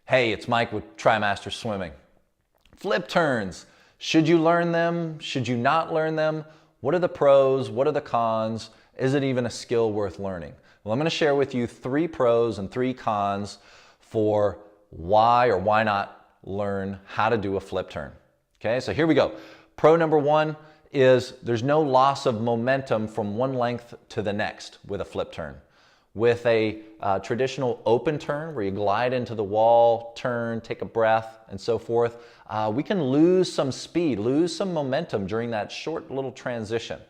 Hey, it's Mike with TriMaster Swimming. Flip turns. Should you learn them? Should you not learn them? What are the pros? What are the cons? Is it even a skill worth learning? Well, I'm going to share with you 3 pros and 3 cons for why or why not learn how to do a flip turn. Okay, so here we go. Pro number 1 is there's no loss of momentum from one length to the next with a flip turn. With a traditional open turn where you glide into the wall, turn, take a breath, and so forth, we can lose some speed, lose some momentum during that short little transition.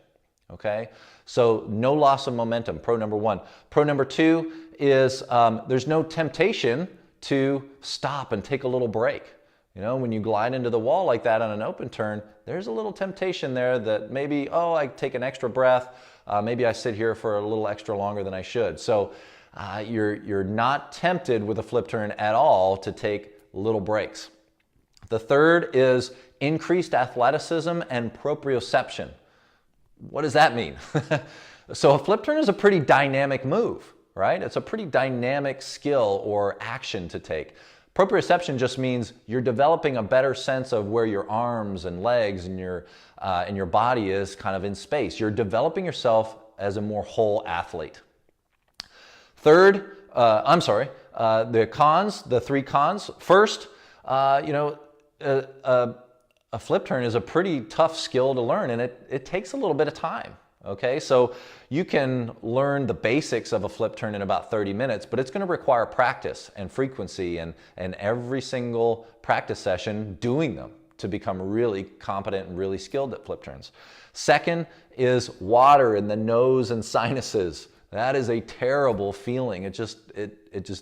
Okay, so no loss of momentum, pro number 1. Pro number 2 is there's no temptation to stop and take a little break. You know, when you glide into the wall like that on an open turn, there's a little temptation there that maybe, oh, I take an extra breath. Maybe I sit here for a little extra longer than I should. So you're not tempted with a flip turn at all to take little breaks. The third is increased athleticism and proprioception. What does that mean? So a flip turn is a pretty dynamic move, right? It's a pretty dynamic skill or action to take. Proprioception just means you're developing a better sense of where your arms and legs and your body is kind of in space. You're developing yourself as a more whole athlete. Third, the cons, the 3 cons. First, a flip turn is a pretty tough skill to learn, and it takes a little bit of time. Okay, so you can learn the basics of a flip turn in about 30 minutes, but it's going to require practice and frequency and every single practice session doing them to become really competent and really skilled at flip turns. Second is water in the nose and sinuses. That is a terrible feeling. It just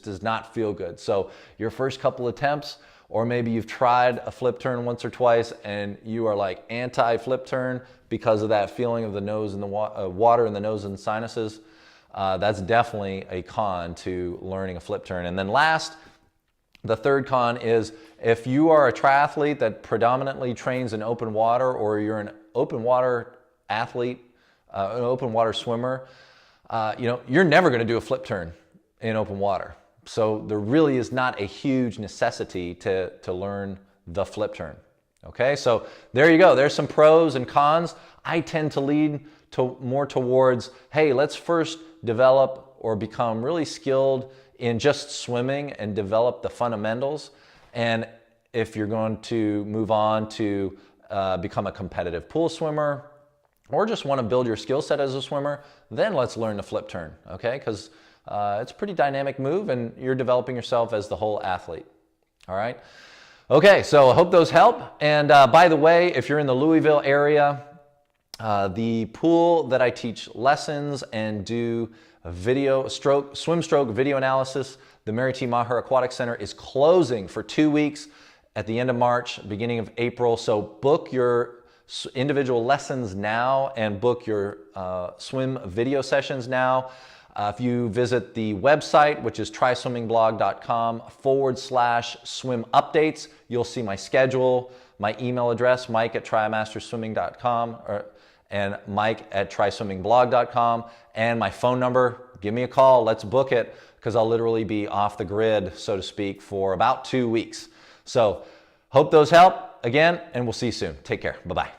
does not feel good. So your first couple attempts, or maybe you've tried a flip turn once or twice and you are like anti-flip turn because of that feeling of the nose and the water in the nose and sinuses. That's definitely a con to learning a flip turn. And then last, the third con is if you are a triathlete that predominantly trains in open water, or you're an open water athlete, an open water swimmer, you're never going to do a flip turn in open water. So there really is not a huge necessity to learn the flip turn. Okay, so there you go. There's some pros and cons. I tend to lean more towards, hey, let's first develop or become really skilled in just swimming and develop the fundamentals. And if you're going to move on to become a competitive pool swimmer, or just want to build your skill set as a swimmer, then let's learn the flip turn, okay? Because it's a pretty dynamic move and you're developing yourself as the whole athlete, all right? Okay, so I hope those help. And by the way, if you're in the Louisville area, the pool that I teach lessons and do swim stroke video analysis, the Mary T. Maher Aquatic Center, is closing for 2 weeks at the end of March, beginning of April. So book your individual lessons now and book your swim video sessions now. If you visit the website, which is triswimmingblog.com/swim updates, you'll see my schedule, my email address, mike@trimasterswimming.com, and mike@triswimmingblog.com, and my phone number. Give me a call, let's book it, because I'll literally be off the grid, so to speak, for about 2 weeks. So hope those help again, and we'll see you soon. Take care. Bye-bye.